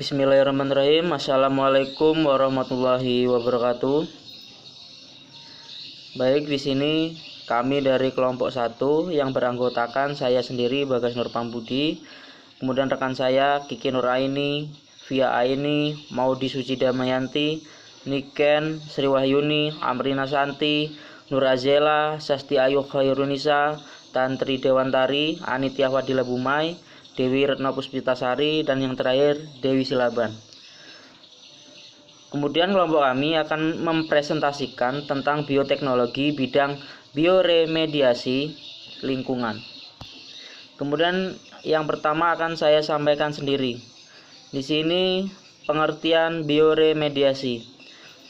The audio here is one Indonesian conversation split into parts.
Bismillahirrahmanirrahim. Assalamualaikum warahmatullahi wabarakatuh. Baik, di sini kami dari kelompok 1 yang beranggotakan saya sendiri Bagas Nur Pambudi, kemudian rekan saya Kiki Nur Aini, Via Aini, Maudi Suci Damayanti, Niken, Sri Wahyuni, Amrina Santi, Nur Azela, Sasti Ayu Khairunisa, Tantri Dewantari, Anitya Wadila Bumai, Dewi Retno Puspitasari, dan yang terakhir Dewi Silaban. Kemudian kelompok kami akan mempresentasikan tentang bioteknologi bidang bioremediasi lingkungan. Kemudian yang pertama akan saya sampaikan sendiri. Di sini pengertian bioremediasi.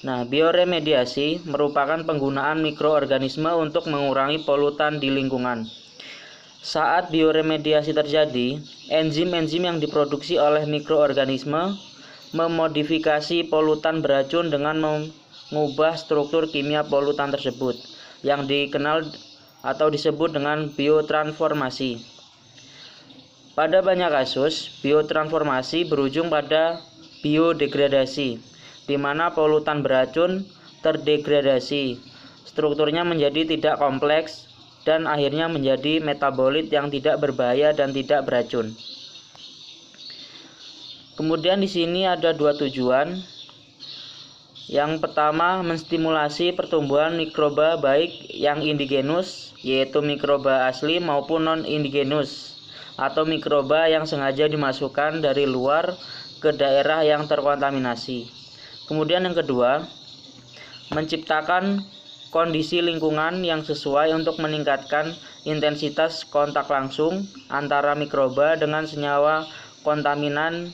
Nah, bioremediasi merupakan penggunaan mikroorganisme untuk mengurangi polutan di lingkungan. Saat bioremediasi terjadi, enzim-enzim yang diproduksi oleh mikroorganisme memodifikasi polutan beracun dengan mengubah struktur kimia polutan tersebut, yang dikenal atau disebut dengan biotransformasi. Pada banyak kasus, biotransformasi berujung pada biodegradasi, di mana polutan beracun terdegradasi, strukturnya menjadi tidak kompleks, dan akhirnya menjadi metabolit yang tidak berbahaya dan tidak beracun. Kemudian di sini ada dua tujuan. Yang pertama, menstimulasi pertumbuhan mikroba baik yang indigenus, yaitu mikroba asli, maupun non-indigenus, atau mikroba yang sengaja dimasukkan dari luar ke daerah yang terkontaminasi. Kemudian yang kedua, menciptakan kondisi lingkungan yang sesuai untuk meningkatkan intensitas kontak langsung antara mikroba dengan senyawa kontaminan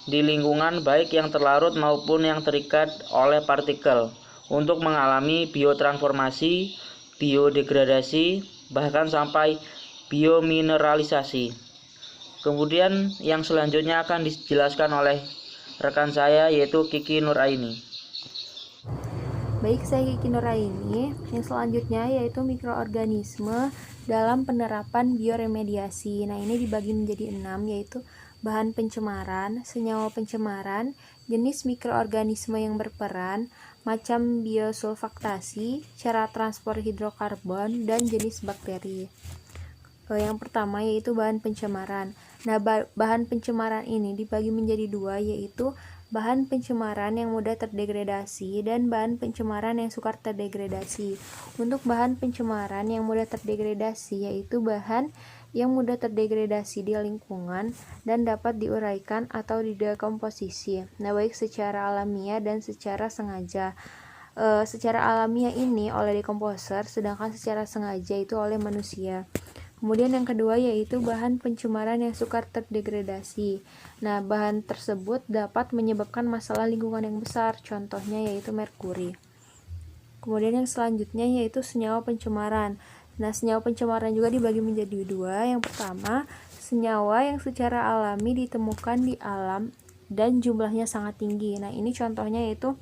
di lingkungan baik yang terlarut maupun yang terikat oleh partikel untuk mengalami biotransformasi, biodegradasi, bahkan sampai biomineralisasi. Kemudian yang selanjutnya akan dijelaskan oleh rekan saya yaitu Kiki Nur Aini. Baik, saya Kiki Nuraini. Yang selanjutnya yaitu mikroorganisme dalam penerapan bioremediasi. Nah, ini dibagi menjadi 6, yaitu bahan pencemaran, senyawa pencemaran, jenis mikroorganisme yang berperan, macam biosulfaktasi, cara transport hidrokarbon, dan jenis bakteri. Yang pertama yaitu bahan pencemaran. Nah, bahan pencemaran ini dibagi menjadi 2, yaitu bahan pencemaran yang mudah terdegradasi dan bahan pencemaran yang sukar terdegradasi. Untuk bahan pencemaran yang mudah terdegradasi yaitu bahan yang mudah terdegradasi di lingkungan dan dapat diuraikan atau didekomposisi. Nah, baik secara alamiah dan secara sengaja. Secara alamiah ini oleh dekomposer, sedangkan secara sengaja itu oleh manusia. Kemudian yang kedua yaitu bahan pencemaran yang sukar terdegradasi. Nah, bahan tersebut dapat menyebabkan masalah lingkungan yang besar, contohnya yaitu merkuri. Kemudian yang selanjutnya yaitu senyawa pencemaran. Nah, senyawa pencemaran juga dibagi menjadi 2. Yang pertama, senyawa yang secara alami ditemukan di alam dan jumlahnya sangat tinggi. Nah, ini contohnya yaitu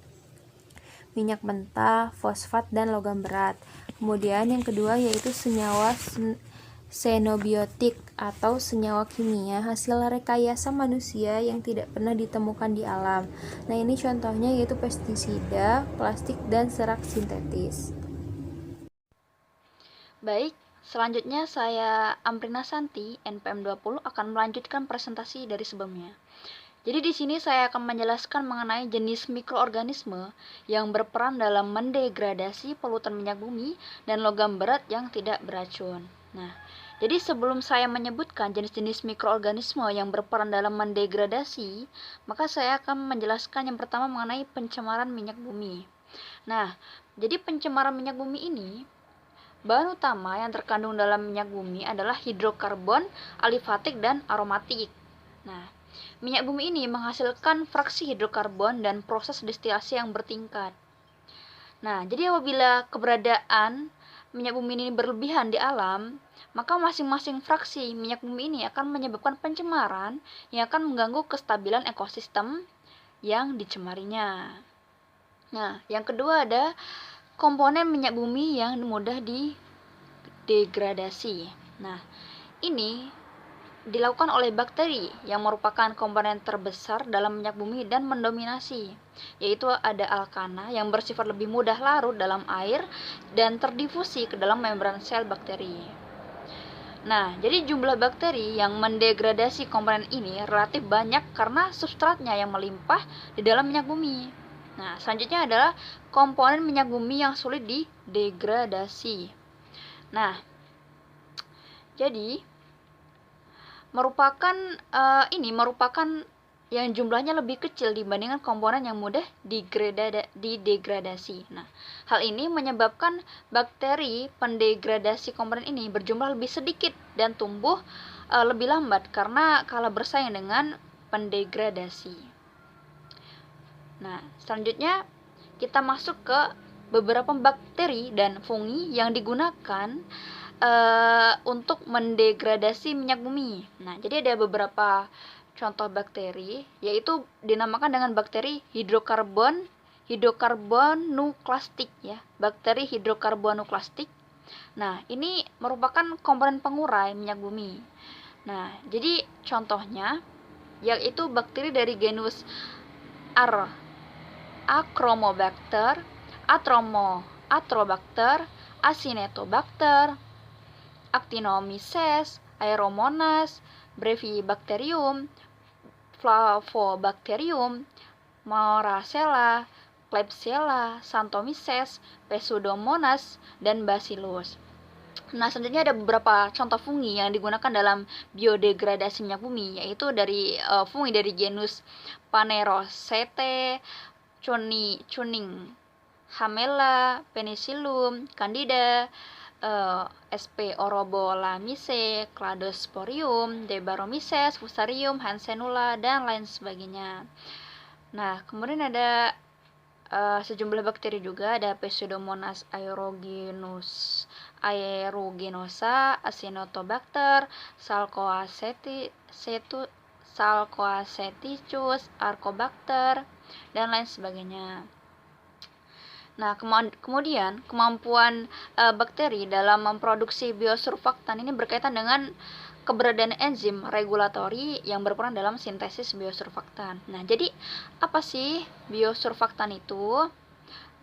minyak mentah, fosfat, dan logam berat. Kemudian yang kedua yaitu senyawa xenobiotik atau senyawa kimia hasil rekayasa manusia yang tidak pernah ditemukan di alam. Nah, ini contohnya yaitu pestisida, plastik, dan serat sintetis. Baik, selanjutnya saya Amrina Santi, NPM 20 akan melanjutkan presentasi dari sebelumnya. Jadi di sini saya akan menjelaskan mengenai jenis mikroorganisme yang berperan dalam mendegradasi polutan minyak bumi dan logam berat yang tidak beracun. Nah, jadi sebelum saya menyebutkan jenis-jenis mikroorganisme yang berperan dalam mendegradasi, maka saya akan menjelaskan yang pertama mengenai pencemaran minyak bumi. Nah, jadi pencemaran minyak bumi ini, bahan utama yang terkandung dalam minyak bumi adalah hidrokarbon, alifatik, dan aromatik. Nah, minyak bumi ini menghasilkan fraksi hidrokarbon dan proses destilasi yang bertingkat. Nah, jadi apabila keberadaan minyak bumi ini berlebihan di alam, maka masing-masing fraksi minyak bumi ini akan menyebabkan pencemaran yang akan mengganggu kestabilan ekosistem yang dicemarinya. Nah, yang kedua ada komponen minyak bumi yang mudah didegradasi. Nah, ini dilakukan oleh bakteri yang merupakan komponen terbesar dalam minyak bumi dan mendominasi, yaitu ada alkana yang bersifat lebih mudah larut dalam air dan terdifusi ke dalam membran sel bakteri. Nah, jadi jumlah bakteri yang mendegradasi komponen ini relatif banyak karena substratnya yang melimpah di dalam minyak bumi. Nah, selanjutnya adalah komponen minyak bumi yang sulit didegradasi. Nah, jadi merupakan yang jumlahnya lebih kecil dibandingkan komponen yang mudah didegradasi. Nah, hal ini menyebabkan bakteri pendegradasi komponen ini berjumlah lebih sedikit dan tumbuh lebih lambat karena kalah bersaing dengan pendegradasi. Nah, selanjutnya kita masuk ke beberapa bakteri dan fungi yang digunakan untuk mendegradasi minyak bumi. Nah, jadi ada beberapa contoh bakteri, yaitu dinamakan dengan bakteri hidrokarbonuklastik ya, bakteri hidrokarbonuklastik. Nah, ini merupakan komponen pengurai minyak bumi. Nah, jadi contohnya yaitu bakteri dari genus Achromobacter, Atrobacter, Acinetobacter, Actinomyces, Aeromonas, Brevibacterium, Flavobacterium, Moracella, Klebsiella, Xanthomyces, Pseudomonas, dan Bacillus. Nah, selanjutnya ada beberapa contoh fungi yang digunakan dalam biodegradasi minyak bumi, yaitu dari fungi dari genus Phanerothece, Cuning, Hamella, Penicillium, Candida, SP Orobolamiaceae, Cladosporium, Debaromyces, Fusarium, Hansenula, dan lain sebagainya. Nah, kemudian ada sejumlah bakteri juga, ada Pseudomonas aeruginosa, Acinetobacter, Salcoaceticus, Arcobacter, dan lain sebagainya. Nah, kemudian kemampuan bakteri dalam memproduksi biosurfaktan ini berkaitan dengan keberadaan enzim regulatori yang berperan dalam sintesis biosurfaktan. Nah, jadi apa sih biosurfaktan itu?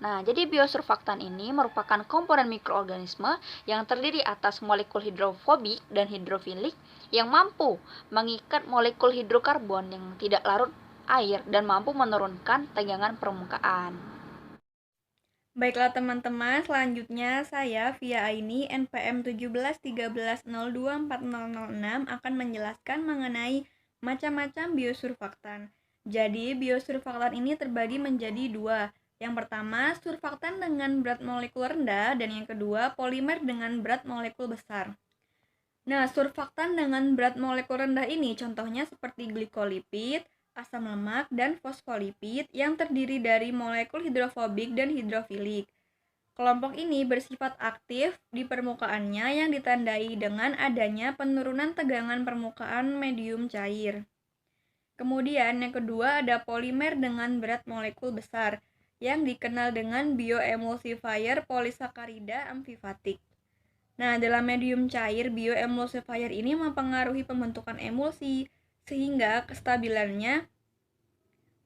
Nah, jadi biosurfaktan ini merupakan komponen mikroorganisme yang terdiri atas molekul hidrofobik dan hidrofilik yang mampu mengikat molekul hidrokarbon yang tidak larut air dan mampu menurunkan tegangan permukaan. Baiklah teman-teman, selanjutnya saya via Aini NPM 1713024006 akan menjelaskan mengenai macam-macam biosurfaktan. Jadi, biosurfaktan ini terbagi menjadi dua. Yang pertama, surfaktan dengan berat molekul rendah, dan yang kedua, polimer dengan berat molekul besar. Nah, surfaktan dengan berat molekul rendah ini contohnya seperti glikolipid, asam lemak, dan fosfolipid yang terdiri dari molekul hidrofobik dan hidrofilik. Kelompok ini bersifat aktif di permukaannya yang ditandai dengan adanya penurunan tegangan permukaan medium cair. Kemudian yang kedua ada polimer dengan berat molekul besar yang dikenal dengan bioemulsifier polisakarida amfifatik. Nah, dalam medium cair, bioemulsifier ini mempengaruhi pembentukan emulsi, sehingga kestabilannya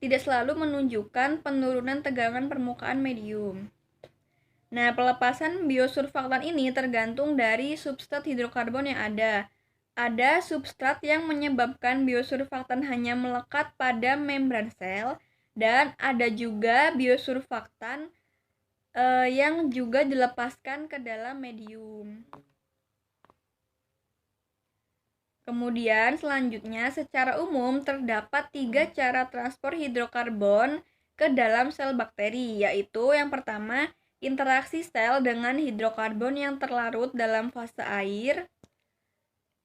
tidak selalu menunjukkan penurunan tegangan permukaan medium. Nah, pelepasan biosurfaktan ini tergantung dari substrat hidrokarbon yang ada. Ada substrat yang menyebabkan biosurfaktan hanya melekat pada membran sel, dan ada juga biosurfaktan yang juga dilepaskan ke dalam medium. Kemudian selanjutnya secara umum terdapat 3 cara transport hidrokarbon ke dalam sel bakteri, yaitu yang pertama interaksi sel dengan hidrokarbon yang terlarut dalam fase air.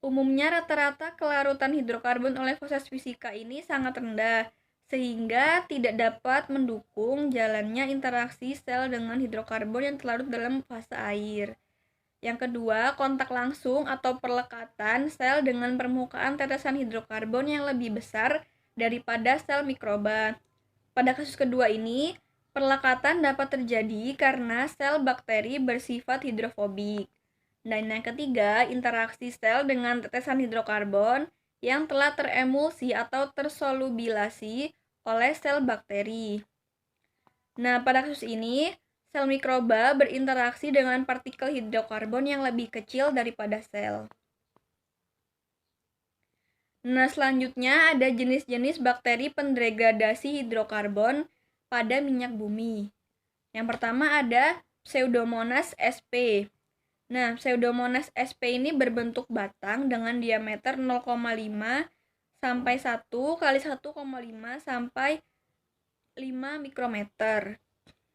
Umumnya rata-rata kelarutan hidrokarbon oleh proses fisika ini sangat rendah, sehingga tidak dapat mendukung jalannya interaksi sel dengan hidrokarbon yang terlarut dalam fase air. Yang kedua, kontak langsung atau perlekatan sel dengan permukaan tetesan hidrokarbon yang lebih besar daripada sel mikroba. Pada kasus kedua ini, perlekatan dapat terjadi karena sel bakteri bersifat hidrofobik. Dan yang ketiga, interaksi sel dengan tetesan hidrokarbon yang telah teremulsi atau tersolubilasi oleh sel bakteri. Nah, pada kasus ini, sel mikroba berinteraksi dengan partikel hidrokarbon yang lebih kecil daripada sel. Nah, selanjutnya ada jenis-jenis bakteri pendegradasi hidrokarbon pada minyak bumi. Yang pertama ada Pseudomonas sp. Nah, Pseudomonas sp ini berbentuk batang dengan diameter 0,5 sampai 1 kali 1,5 sampai 5 mikrometer.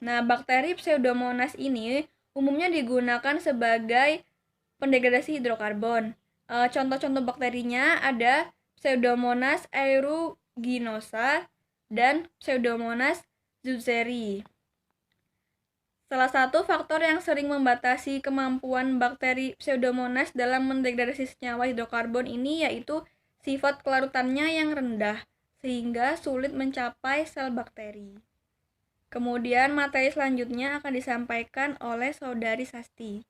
Nah, bakteri Pseudomonas ini umumnya digunakan sebagai pendegradasi hidrokarbon. Contoh-contoh bakterinya ada Pseudomonas aeruginosa dan Pseudomonas zuzeri. Salah satu faktor yang sering membatasi kemampuan bakteri Pseudomonas dalam mendegradasi senyawa hidrokarbon ini yaitu sifat kelarutannya yang rendah, sehingga sulit mencapai sel bakteri. Kemudian materi selanjutnya akan disampaikan oleh Saudari Sasti.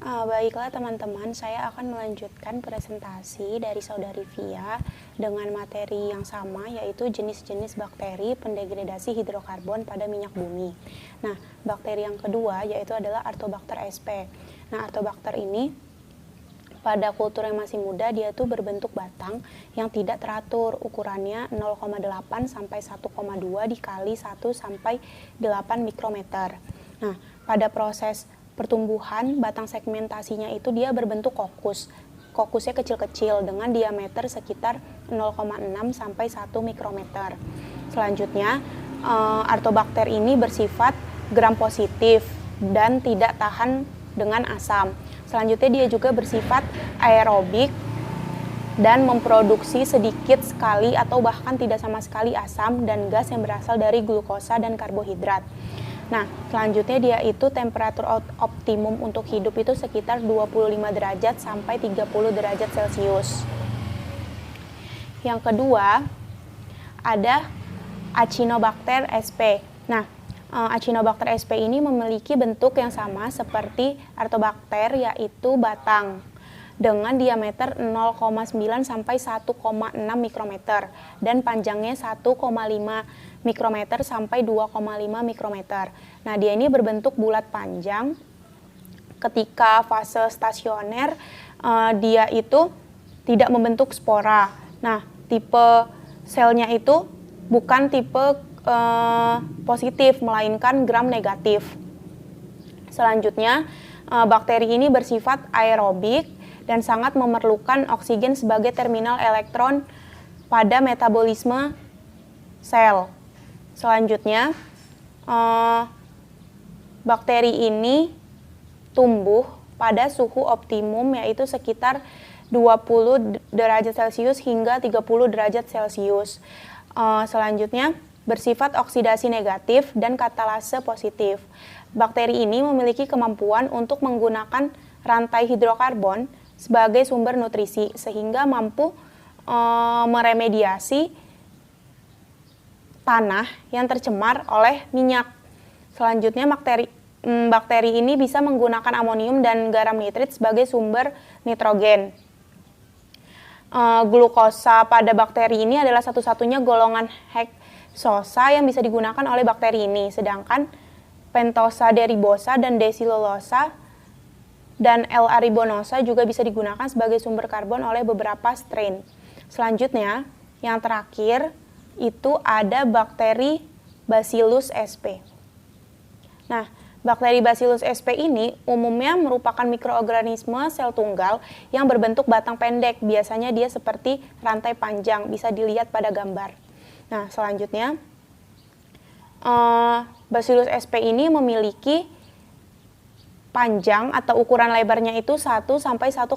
Baiklah teman-teman, saya akan melanjutkan presentasi dari Saudari Via dengan materi yang sama, yaitu jenis-jenis bakteri pendegradasi hidrokarbon pada minyak bumi. Nah, bakteri yang kedua yaitu adalah Artobacter sp. Nah, Artobacter ini pada kultur yang masih muda dia tuh berbentuk batang yang tidak teratur, ukurannya 0,8 sampai 1,2 dikali 1 sampai 8 mikrometer. Nah, pada proses pertumbuhan batang segmentasinya itu dia berbentuk kokus. Kokusnya kecil-kecil dengan diameter sekitar 0,6 sampai 1 mikrometer. Selanjutnya, Artobacter ini bersifat gram positif dan tidak tahan dengan asam. Selanjutnya dia juga bersifat aerobik dan memproduksi sedikit sekali atau bahkan tidak sama sekali asam dan gas yang berasal dari glukosa dan karbohidrat. Nah, selanjutnya dia itu temperatur optimum untuk hidup itu sekitar 25 derajat sampai 30 derajat Celcius. Yang kedua, ada Acinetobacter sp. Nah, Acinetobacter sp ini memiliki bentuk yang sama seperti Artobacter, yaitu batang dengan diameter 0,9 sampai 1,6 mikrometer dan panjangnya 1,5 mikrometer sampai 2,5 mikrometer. Nah, dia ini berbentuk bulat panjang. Ketika fase stasioner, dia itu tidak membentuk spora. Nah, tipe selnya itu bukan tipe positif, melainkan gram negatif. Selanjutnya, bakteri ini bersifat aerobik dan sangat memerlukan oksigen sebagai terminal elektron pada metabolisme sel. Selanjutnya, bakteri ini tumbuh pada suhu optimum yaitu sekitar 20 derajat Celcius hingga 30 derajat Celcius. Selanjutnya, bersifat oksidasi negatif dan katalase positif. Bakteri ini memiliki kemampuan untuk menggunakan rantai hidrokarbon sebagai sumber nutrisi sehingga mampu meremediasi tanah yang tercemar oleh minyak. Selanjutnya, bakteri ini bisa menggunakan amonium dan garam nitrit sebagai sumber nitrogen. Glukosa pada bakteri ini adalah satu-satunya golongan heksosa yang bisa digunakan oleh bakteri ini, sedangkan pentosa deribosa dan desilulosa dan L-aribonosa juga bisa digunakan sebagai sumber karbon oleh beberapa strain. Selanjutnya, yang terakhir itu ada bakteri Bacillus sp. Nah, bakteri Bacillus sp ini umumnya merupakan mikroorganisme sel tunggal yang berbentuk batang pendek. Biasanya dia seperti rantai panjang, bisa dilihat pada gambar. Nah, selanjutnya, Bacillus sp ini memiliki panjang atau ukuran lebarnya itu 1 sampai 1,2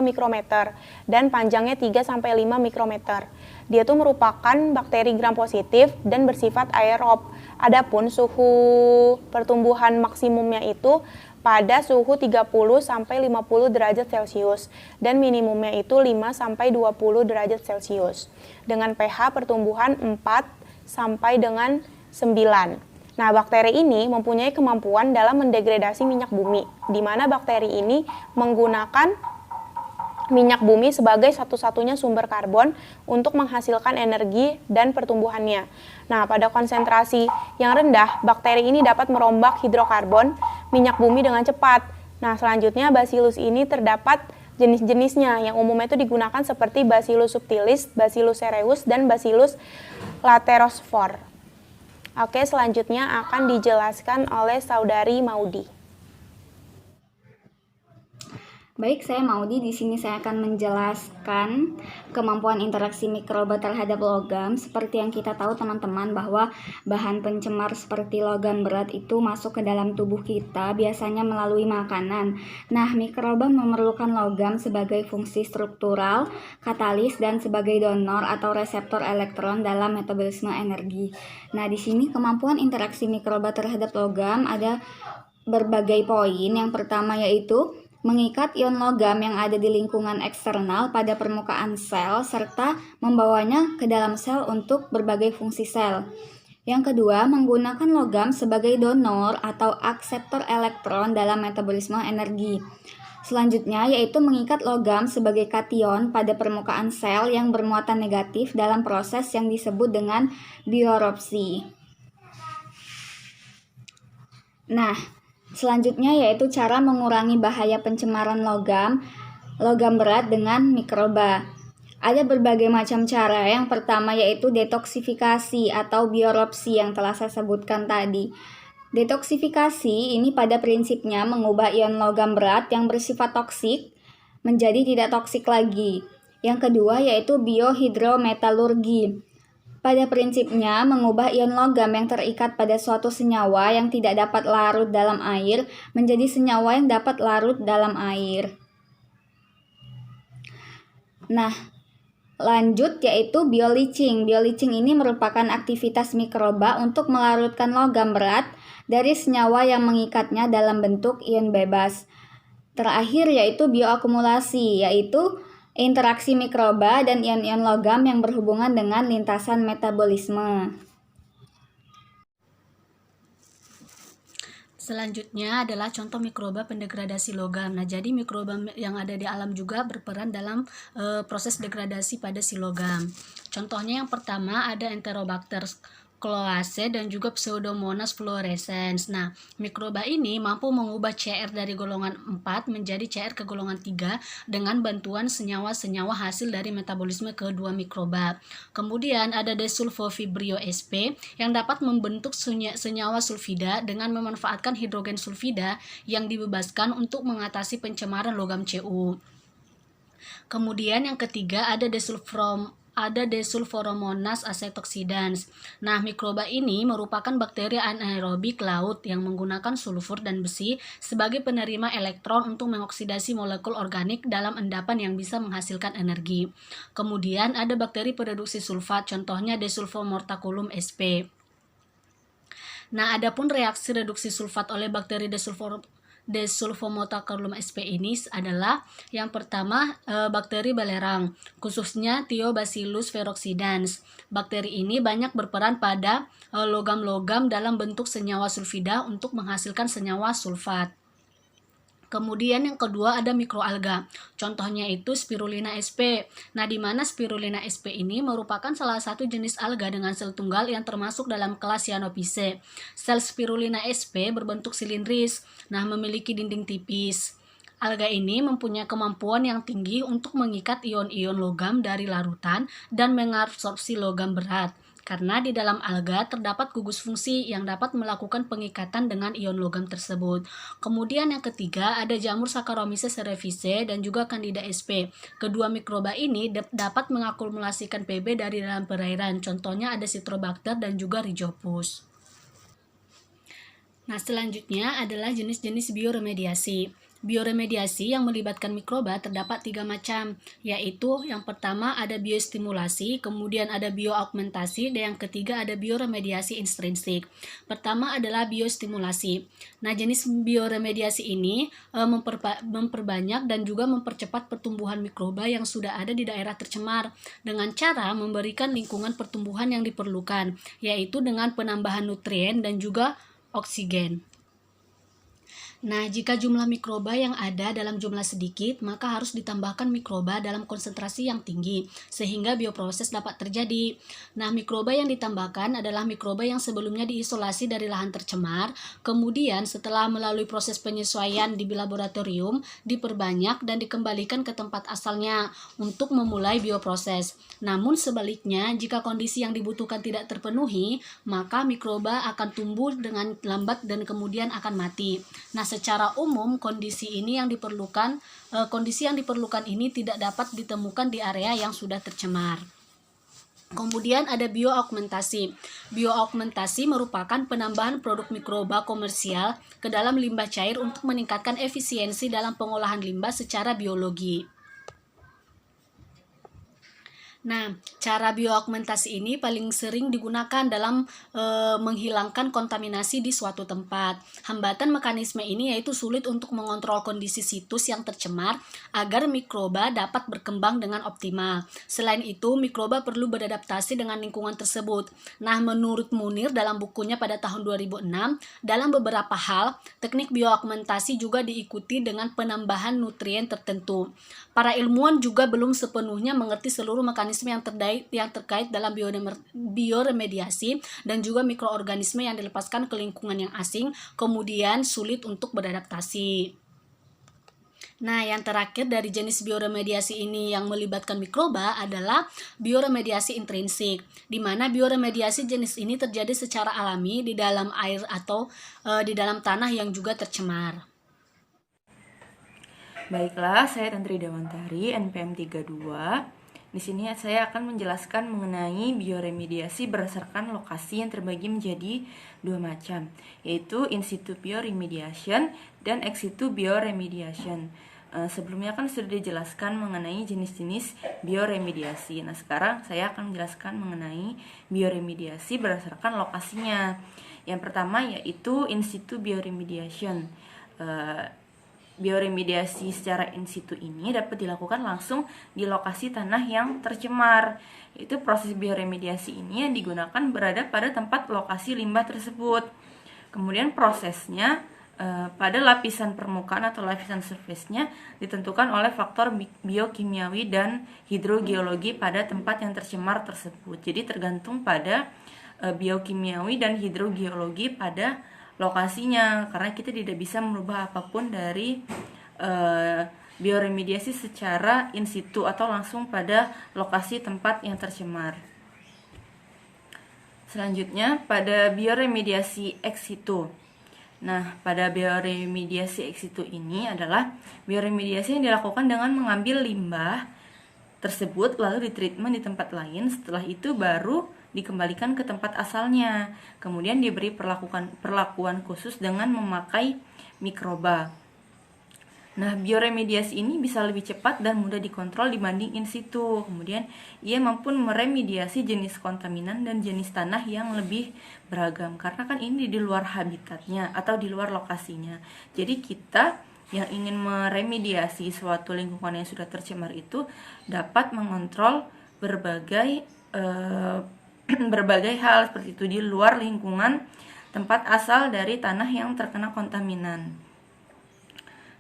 mikrometer dan panjangnya 3 sampai 5 mikrometer. Dia itu merupakan bakteri gram positif dan bersifat aerob. Adapun suhu pertumbuhan maksimumnya itu pada suhu 30 sampai 50 derajat Celcius dan minimumnya itu 5 sampai 20 derajat Celcius dengan pH pertumbuhan 4 sampai dengan 9. Nah, bakteri ini mempunyai kemampuan dalam mendegradasi minyak bumi, di mana bakteri ini menggunakan minyak bumi sebagai satu-satunya sumber karbon untuk menghasilkan energi dan pertumbuhannya. Nah, pada konsentrasi yang rendah, bakteri ini dapat merombak hidrokarbon minyak bumi dengan cepat. Nah, selanjutnya Bacillus ini terdapat jenis-jenisnya yang umumnya itu digunakan seperti Bacillus subtilis, Bacillus cereus, dan Bacillus laterospor. Oke, selanjutnya akan dijelaskan oleh Saudari Maudi. Baik, saya Maudi. Di sini saya akan menjelaskan kemampuan interaksi mikroba terhadap logam. Seperti yang kita tahu teman-teman bahwa bahan pencemar seperti logam berat itu masuk ke dalam tubuh kita biasanya melalui makanan. Nah, mikroba memerlukan logam sebagai fungsi struktural, katalis, dan sebagai donor atau reseptor elektron dalam metabolisme energi. Nah, di sini kemampuan interaksi mikroba terhadap logam ada berbagai poin. Yang pertama yaitu mengikat ion logam yang ada di lingkungan eksternal pada permukaan sel serta membawanya ke dalam sel untuk berbagai fungsi sel. Yang kedua, menggunakan logam sebagai donor atau akseptor elektron dalam metabolisme energi. Selanjutnya yaitu mengikat logam sebagai kation pada permukaan sel yang bermuatan negatif dalam proses yang disebut dengan biopsi. Nah, selanjutnya yaitu cara mengurangi bahaya pencemaran logam berat dengan mikroba. Ada berbagai macam cara. Yang pertama yaitu detoksifikasi atau biopsi yang telah saya sebutkan tadi. Detoksifikasi ini pada prinsipnya mengubah ion logam berat yang bersifat toksik menjadi tidak toksik lagi. Yang kedua yaitu biohidrometalurgi. Pada prinsipnya, mengubah ion logam yang terikat pada suatu senyawa yang tidak dapat larut dalam air menjadi senyawa yang dapat larut dalam air. Nah, lanjut yaitu bioleaching. Bioleaching ini merupakan aktivitas mikroba untuk melarutkan logam berat dari senyawa yang mengikatnya dalam bentuk ion bebas. Terakhir yaitu bioakumulasi, yaitu interaksi mikroba dan ion-ion logam yang berhubungan dengan lintasan metabolisme. Selanjutnya adalah contoh mikroba pendegradasi logam. Nah, jadi mikroba yang ada di alam juga berperan dalam proses degradasi pada si logam. Contohnya yang pertama ada Enterobacter cloacae dan juga Pseudomonas fluorescens. Nah, mikroba ini mampu mengubah CR dari golongan 4 menjadi CR ke golongan 3 dengan bantuan senyawa-senyawa hasil dari metabolisme kedua mikroba. Kemudian ada Desulfovibrio sp yang dapat membentuk senyawa sulfida dengan memanfaatkan hidrogen sulfida yang dibebaskan untuk mengatasi pencemaran logam Cu. Kemudian yang ketiga ada Desulforomonas acetoxidans. Nah, mikroba ini merupakan bakteri anaerobik laut yang menggunakan sulfur dan besi sebagai penerima elektron untuk mengoksidasi molekul organik dalam endapan yang bisa menghasilkan energi. Kemudian ada bakteri pereduksi sulfat, contohnya Desulfomortaculum sp. Nah, adapun reaksi reduksi sulfat oleh bakteri Desulfomortaculum sp ini adalah yang pertama bakteri belerang, khususnya Thiobacillus ferroxidans. Bakteri ini banyak berperan pada logam-logam dalam bentuk senyawa sulfida untuk menghasilkan senyawa sulfat. Kemudian yang kedua ada mikroalga. Contohnya itu Spirulina sp. Nah, di mana Spirulina sp ini merupakan salah satu jenis alga dengan sel tunggal yang termasuk dalam kelas Cyanophyceae. Sel Spirulina sp berbentuk silindris, nah memiliki dinding tipis. Alga ini mempunyai kemampuan yang tinggi untuk mengikat ion-ion logam dari larutan dan mengabsorpsi logam berat. Karena di dalam alga terdapat gugus fungsi yang dapat melakukan pengikatan dengan ion logam tersebut. Kemudian yang ketiga ada jamur Saccharomyces cerevisiae dan juga Candida sp. Kedua mikroba ini dapat mengakumulasikan Pb dari dalam perairan. Contohnya ada Citrobacter dan juga Rhizopus. Nah, selanjutnya adalah jenis-jenis bioremediasi. Bioremediasi yang melibatkan mikroba terdapat 3 macam, yaitu yang pertama ada biostimulasi, kemudian ada bioaugmentasi, dan yang ketiga ada bioremediasi intrinsik. Pertama adalah biostimulasi. Nah, jenis bioremediasi ini memperbanyak dan juga mempercepat pertumbuhan mikroba yang sudah ada di daerah tercemar dengan cara memberikan lingkungan pertumbuhan yang diperlukan, yaitu dengan penambahan nutrien dan juga oksigen. Nah, jika jumlah mikroba yang ada dalam jumlah sedikit, maka harus ditambahkan mikroba dalam konsentrasi yang tinggi, sehingga bioproses dapat terjadi. Nah, mikroba yang ditambahkan adalah mikroba yang sebelumnya diisolasi dari lahan tercemar, kemudian setelah melalui proses penyesuaian di laboratorium, diperbanyak dan dikembalikan ke tempat asalnya untuk memulai bioproses. Namun sebaliknya, jika kondisi yang dibutuhkan tidak terpenuhi, maka mikroba akan tumbuh dengan lambat dan kemudian akan mati. Nah, secara umum kondisi yang diperlukan ini tidak dapat ditemukan di area yang sudah tercemar. Kemudian ada bioaugmentasi. Bioaugmentasi merupakan penambahan produk mikroba komersial ke dalam limbah cair untuk meningkatkan efisiensi dalam pengolahan limbah secara biologi. Nah, cara bioaugmentasi ini paling sering digunakan dalam menghilangkan kontaminasi di suatu tempat. Hambatan mekanisme ini yaitu sulit untuk mengontrol kondisi situs yang tercemar agar mikroba dapat berkembang dengan optimal. Selain itu, mikroba perlu beradaptasi dengan lingkungan tersebut. Nah, menurut Munir dalam bukunya pada tahun 2006, dalam beberapa hal, teknik bioaugmentasi juga diikuti dengan penambahan nutrien tertentu. Para ilmuwan juga belum sepenuhnya mengerti seluruh mekanisme yang terkait dalam bioremediasi dan juga mikroorganisme yang dilepaskan ke lingkungan yang asing, kemudian sulit untuk beradaptasi. Nah, yang terakhir dari jenis bioremediasi ini yang melibatkan mikroba adalah bioremediasi intrinsik, di mana bioremediasi jenis ini terjadi secara alami di dalam air atau di dalam tanah yang juga tercemar. Baiklah, saya Tantri Dewantari, NPM 32. Di sini saya akan menjelaskan mengenai bioremediasi berdasarkan lokasi yang terbagi menjadi dua macam, yaitu in situ bioremediation dan ex situ bioremediation. Sebelumnya kan sudah dijelaskan mengenai jenis-jenis bioremediasi. Nah, sekarang saya akan menjelaskan mengenai bioremediasi berdasarkan lokasinya. Yang pertama yaitu in situ bioremediation. Bioremediasi secara in situ ini dapat dilakukan langsung di lokasi tanah yang tercemar. Itu proses bioremediasi ini yang digunakan berada pada tempat lokasi limbah tersebut. Kemudian prosesnya pada lapisan permukaan atau lapisan surface-nya ditentukan oleh faktor biokimiawi dan hidrogeologi pada tempat yang tercemar tersebut. Jadi tergantung pada biokimiawi dan hidrogeologi pada lokasinya, karena kita tidak bisa merubah apapun dari bioremediasi secara in situ atau langsung pada lokasi tempat yang tercemar. Selanjutnya pada bioremediasi ex situ. Nah, pada bioremediasi ex situ ini adalah bioremediasi yang dilakukan dengan mengambil limbah tersebut lalu ditreatment di tempat lain, setelah itu baru dikembalikan ke tempat asalnya. Kemudian diberi perlakuan khusus dengan memakai mikroba. Nah, bioremediasi ini bisa lebih cepat dan mudah dikontrol dibanding in situ. Kemudian ia mampu meremediasi jenis kontaminan dan jenis tanah yang lebih beragam, karena kan ini di luar habitatnya atau di luar lokasinya. Jadi kita yang ingin meremediasi suatu lingkungan yang sudah tercemar itu dapat mengontrol berbagai hal seperti itu di luar lingkungan tempat asal dari tanah yang terkena kontaminan.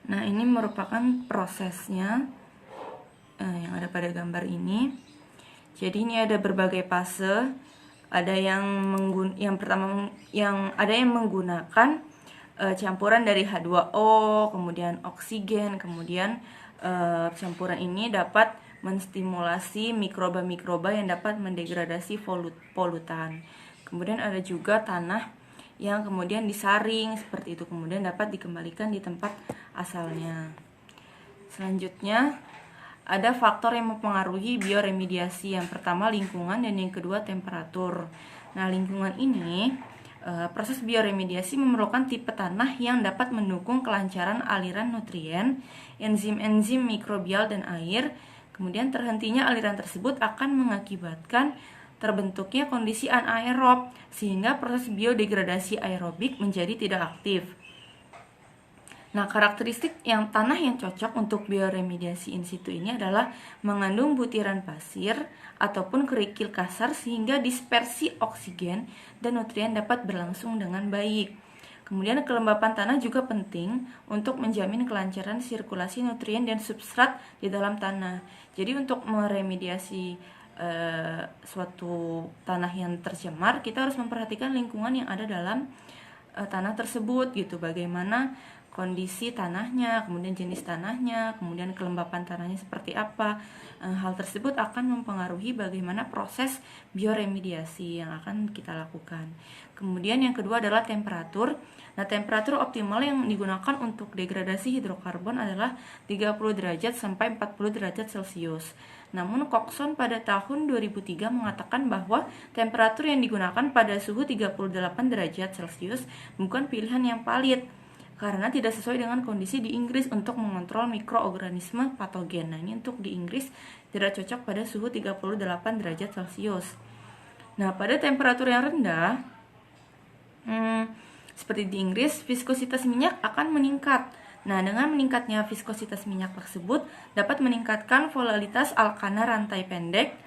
Nah, ini merupakan prosesnya yang ada pada gambar ini. Jadi ini ada berbagai fase. Ada yang menggunakan campuran dari H2O, kemudian oksigen, kemudian campuran ini dapat menstimulasi mikroba-mikroba yang dapat mendegradasi polutan. Kemudian ada juga tanah yang kemudian disaring seperti itu, kemudian dapat dikembalikan di tempat asalnya. Selanjutnya ada faktor yang mempengaruhi bioremediasi. Yang pertama lingkungan dan yang kedua temperatur. Nah, lingkungan ini proses bioremediasi memerlukan tipe tanah yang dapat mendukung kelancaran aliran nutrien, enzim-enzim mikrobial dan air. Kemudian terhentinya aliran tersebut akan mengakibatkan terbentuknya kondisi anaerob, sehingga proses biodegradasi aerobik menjadi tidak aktif. Nah, karakteristik tanah yang cocok untuk bioremediasi in situ ini adalah mengandung butiran pasir ataupun kerikil kasar sehingga dispersi oksigen dan nutrien dapat berlangsung dengan baik. Kemudian kelembapan tanah juga penting untuk menjamin kelancaran sirkulasi nutrien dan substrat di dalam tanah. Jadi untuk meremediasi suatu tanah yang tercemar, kita harus memperhatikan lingkungan yang ada dalam tanah tersebut gitu. Bagaimana kondisi tanahnya, kemudian jenis tanahnya, kemudian kelembapan tanahnya seperti apa. Hal tersebut akan mempengaruhi bagaimana proses bioremediasi yang akan kita lakukan. Kemudian yang kedua adalah temperatur. Nah, temperatur optimal yang digunakan untuk degradasi hidrokarbon adalah 30 derajat sampai 40 derajat Celcius. Namun Coxon pada tahun 2003 mengatakan bahwa temperatur yang digunakan pada suhu 38 derajat Celcius bukan pilihan yang valid karena tidak sesuai dengan kondisi di Inggris untuk mengontrol mikroorganisme patogen. Nah, ini untuk di Inggris tidak cocok pada suhu 38 derajat Celcius. Nah, pada temperatur yang rendah, seperti di Inggris, viskositas minyak akan meningkat. Nah, dengan meningkatnya viskositas minyak tersebut dapat meningkatkan volatilitas alkana rantai pendek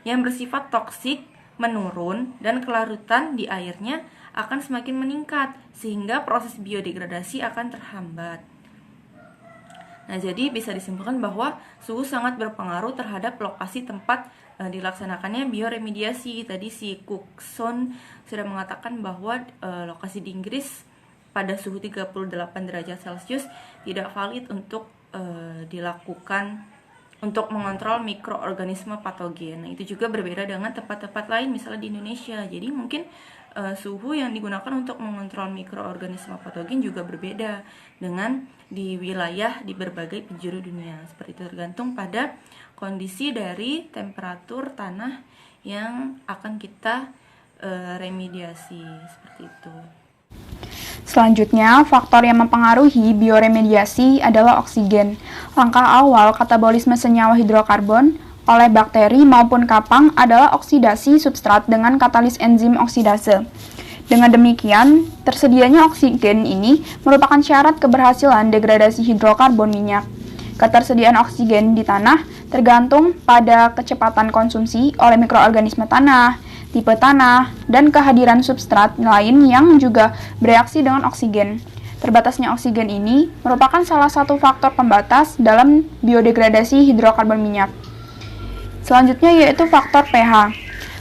yang bersifat toksik menurun dan kelarutan di airnya akan semakin meningkat sehingga proses biodegradasi akan terhambat. Nah, jadi bisa disimpulkan bahwa suhu sangat berpengaruh terhadap lokasi tempat dilaksanakannya bioremediasi. Tadi si Cookson sudah mengatakan bahwa lokasi di Inggris pada suhu 38 derajat Celcius tidak valid untuk dilakukan untuk mengontrol mikroorganisme patogen. Nah, itu juga berbeda dengan tempat-tempat lain, misalnya di Indonesia. Jadi mungkin suhu yang digunakan untuk mengontrol mikroorganisme patogen juga berbeda dengan di wilayah di berbagai penjuru dunia. Seperti itu, tergantung pada kondisi dari temperatur tanah yang akan kita remediasi, seperti itu. Selanjutnya, faktor yang mempengaruhi bioremediasi adalah oksigen. Langkah awal katabolisme senyawa hidrokarbon oleh bakteri maupun kapang adalah oksidasi substrat dengan katalis enzim oksidase. Dengan demikian, tersedianya oksigen ini merupakan syarat keberhasilan degradasi hidrokarbon minyak. Ketersediaan oksigen di tanah tergantung pada kecepatan konsumsi oleh mikroorganisme tanah, tipe tanah, dan kehadiran substrat lain yang juga bereaksi dengan oksigen. Terbatasnya oksigen ini merupakan salah satu faktor pembatas dalam biodegradasi hidrokarbon minyak. Selanjutnya yaitu faktor pH.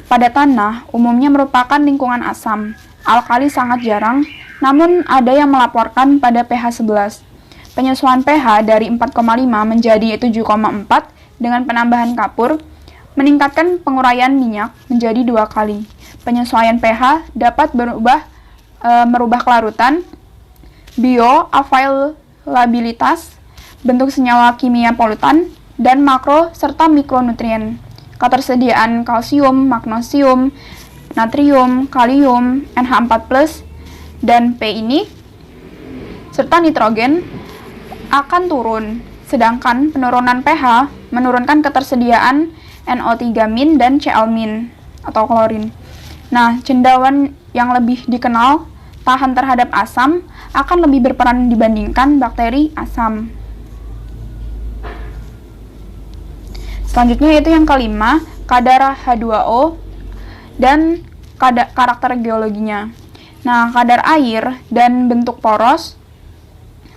Pada tanah, umumnya merupakan lingkungan asam. Alkali sangat jarang, namun ada yang melaporkan pada pH 11. Penyesuaian pH dari 4,5 menjadi 7,4 dengan penambahan kapur meningkatkan penguraian minyak menjadi 2 kali. Penyesuaian pH dapat merubah kelarutan, bioavailabilitas, bentuk senyawa kimia polutan, dan makro serta mikronutrien. Ketersediaan kalsium, magnesium, natrium, kalium, NH4+, dan P ini, serta nitrogen akan turun. Sedangkan penurunan pH menurunkan ketersediaan NO3- dan Cl- atau klorin. Nah, cendawan yang lebih dikenal tahan terhadap asam akan lebih berperan dibandingkan bakteri asam. Selanjutnya yaitu yang kelima, kadar H2O dan karakter geologinya. Nah, kadar air dan bentuk poros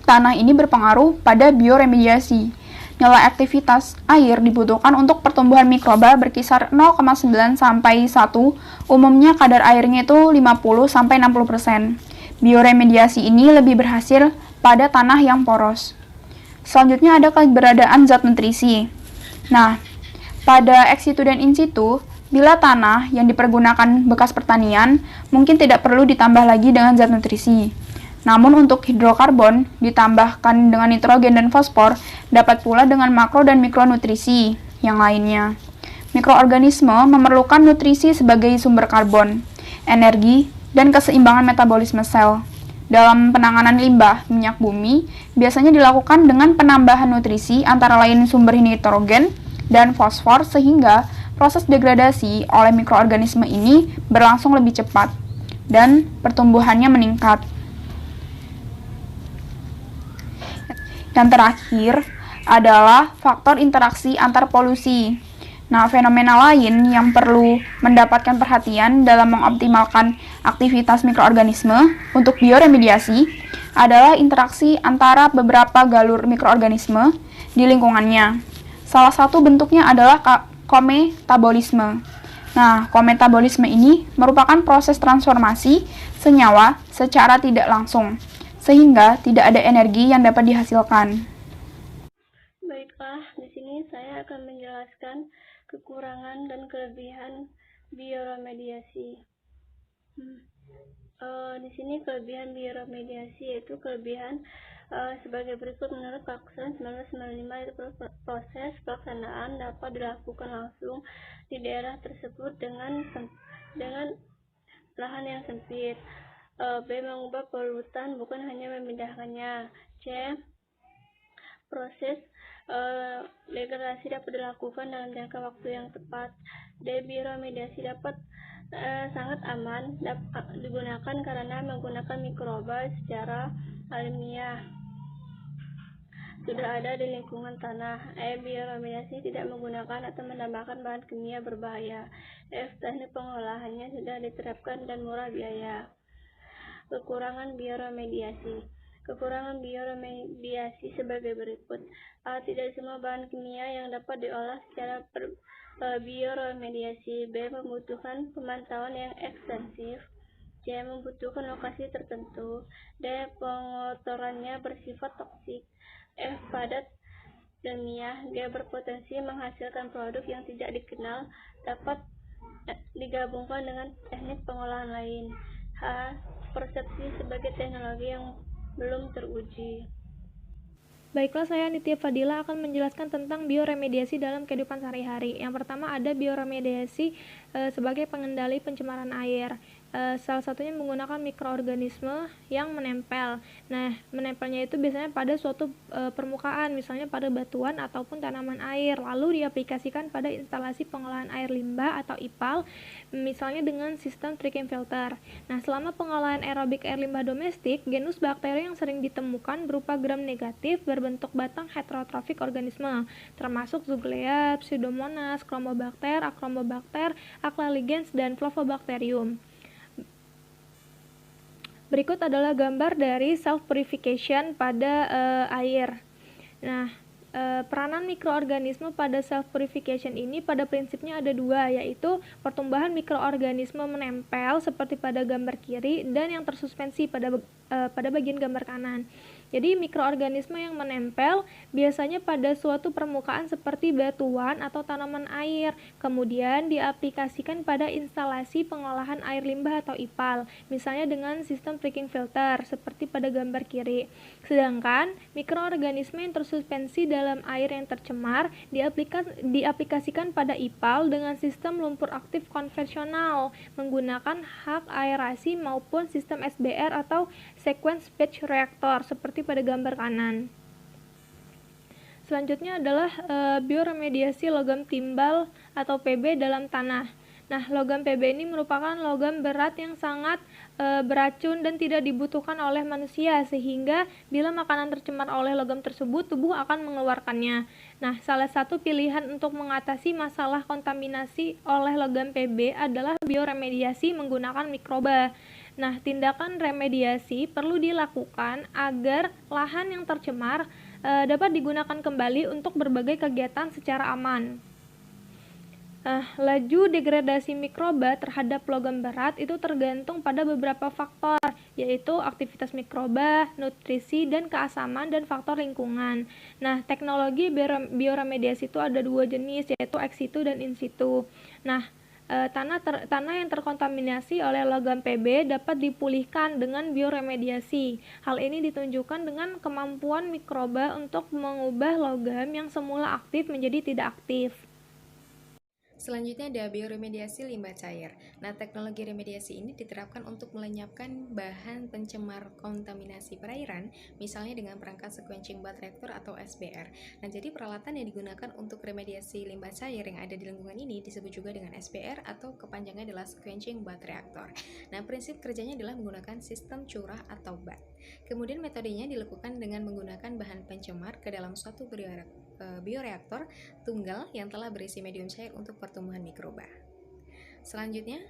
tanah ini berpengaruh pada bioremediasi. Nilai aktivitas air dibutuhkan untuk pertumbuhan mikroba berkisar 0,9 sampai 1, umumnya kadar airnya itu 50-60%. Bioremediasi ini lebih berhasil pada tanah yang poros. Selanjutnya ada keberadaan zat nutrisi. Nah, pada ex situ dan in situ, bila tanah yang dipergunakan bekas pertanian, mungkin tidak perlu ditambah lagi dengan zat nutrisi. Namun untuk hidrokarbon, ditambahkan dengan nitrogen dan fosfor, dapat pula dengan makro dan mikronutrisi yang lainnya. Mikroorganisme memerlukan nutrisi sebagai sumber karbon, energi, dan keseimbangan metabolisme sel. Dalam penanganan limbah minyak bumi, biasanya dilakukan dengan penambahan nutrisi antara lain sumber nitrogen dan fosfor sehingga proses degradasi oleh mikroorganisme ini berlangsung lebih cepat dan pertumbuhannya meningkat. Yang terakhir adalah faktor interaksi antar polusi. Nah, fenomena lain yang perlu mendapatkan perhatian dalam mengoptimalkan aktivitas mikroorganisme untuk bioremediasi adalah interaksi antara beberapa galur mikroorganisme di lingkungannya. Salah satu bentuknya adalah kometabolisme. Nah, kometabolisme ini merupakan proses transformasi senyawa secara tidak langsung, sehingga tidak ada energi yang dapat dihasilkan. Baiklah, di sini saya akan menjelaskan kekurangan dan kelebihan bioremediasi. Di sini kelebihan bioremediasi yaitu kelebihan sebagai berikut. Menurut Paksan 1995, itu proses pelaksanaan dapat dilakukan langsung di daerah tersebut dengan lahan yang sempit. B. Mengubah polutan bukan hanya memindahkannya. C. Proses degradasi dapat dilakukan dalam jangka waktu yang tepat. D. Bioremediasi dapat sangat aman digunakan karena menggunakan mikroba secara alamiah sudah ada di lingkungan tanah. E. Bioremediasi tidak menggunakan atau menambahkan bahan kimia berbahaya. F. Teknik pengolahannya sudah diterapkan dan murah biaya. Kekurangan bioremediasi. Kekurangan bioremediasi sebagai berikut. A. Tidak semua bahan kimia yang dapat diolah secara bioremediasi. B. Membutuhkan pemantauan yang ekstensif. C. Membutuhkan lokasi tertentu. D. Pengotorannya bersifat toksik. F. Padat ilmiah. G. Berpotensi menghasilkan produk yang tidak dikenal dapat digabungkan dengan teknik pengolahan lain. H. Persepsi sebagai teknologi yang belum teruji. Baiklah, saya Nitya Fadila akan menjelaskan tentang bioremediasi dalam kehidupan sehari-hari. Yang pertama ada bioremediasi sebagai pengendali pencemaran air. Salah satunya menggunakan mikroorganisme yang menempel. Nah, menempelnya itu biasanya pada suatu permukaan, misalnya pada batuan ataupun tanaman air, lalu diaplikasikan pada instalasi pengolahan air limbah atau IPAL, misalnya dengan sistem tricking filter. Nah, selama pengolahan aerobik air limbah domestik, genus bakteri yang sering ditemukan berupa gram negatif berbentuk batang heterotrofik organisme, termasuk Zuglea, Pseudomonas, Chromobacter, Achromobacter, Aclaligens, dan Flavobacterium. Berikut adalah gambar dari self-purification pada air. Nah, peranan mikroorganisme pada self-purification ini pada prinsipnya ada dua, yaitu pertumbuhan mikroorganisme menempel seperti pada gambar kiri dan yang tersuspensi pada bagian gambar kanan. Jadi mikroorganisme yang menempel biasanya pada suatu permukaan seperti batuan atau tanaman air, kemudian diaplikasikan pada instalasi pengolahan air limbah atau IPAL, misalnya dengan sistem tricking filter seperti pada gambar kiri. Sedangkan mikroorganisme yang tersuspensi dalam air yang tercemar diaplikasikan pada IPAL dengan sistem lumpur aktif konvensional menggunakan hak aerasi maupun sistem SBR atau sequence batch reactor seperti pada gambar kanan. Selanjutnya adalah bioremediasi logam timbal atau PB dalam tanah. Nah, logam PB ini merupakan logam berat yang sangat beracun dan tidak dibutuhkan oleh manusia, sehingga bila makanan tercemar oleh logam tersebut, tubuh akan mengeluarkannya. Nah, salah satu pilihan untuk mengatasi masalah kontaminasi oleh logam PB adalah bioremediasi menggunakan mikroba. Nah, tindakan remediasi perlu dilakukan agar lahan yang tercemar dapat digunakan kembali untuk berbagai kegiatan secara aman. Laju degradasi mikroba terhadap logam berat itu tergantung pada beberapa faktor, yaitu aktivitas mikroba, nutrisi, dan keasaman, dan faktor lingkungan. Nah, teknologi bioremediasi itu ada dua jenis, yaitu ex situ dan in situ. Nah, tanah yang terkontaminasi oleh logam PB dapat dipulihkan dengan bioremediasi. Hal ini ditunjukkan dengan kemampuan mikroba untuk mengubah logam yang semula aktif menjadi tidak aktif. Selanjutnya ada bioremediasi limbah cair. Nah, teknologi remediasi ini diterapkan untuk melenyapkan bahan pencemar kontaminasi perairan, misalnya dengan perangkat sequencing bath reactor atau SBR. Nah, jadi peralatan yang digunakan untuk remediasi limbah cair yang ada di lingkungan ini disebut juga dengan SBR atau kepanjangannya adalah sequencing bath reactor. Nah, prinsip kerjanya adalah menggunakan sistem curah atau bath. Kemudian metodenya dilakukan dengan menggunakan bahan pencemar ke dalam suatu bioreaktor tunggal yang telah berisi medium cair untuk pertumbuhan mikroba. Selanjutnya,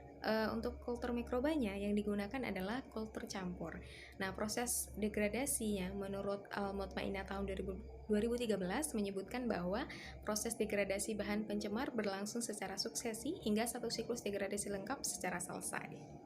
untuk kultur mikrobanya yang digunakan adalah kultur campur. Nah, proses degradasinya menurut Al-Mutmainah tahun 2013 menyebutkan bahwa proses degradasi bahan pencemar berlangsung secara suksesi hingga satu siklus degradasi lengkap secara selesai.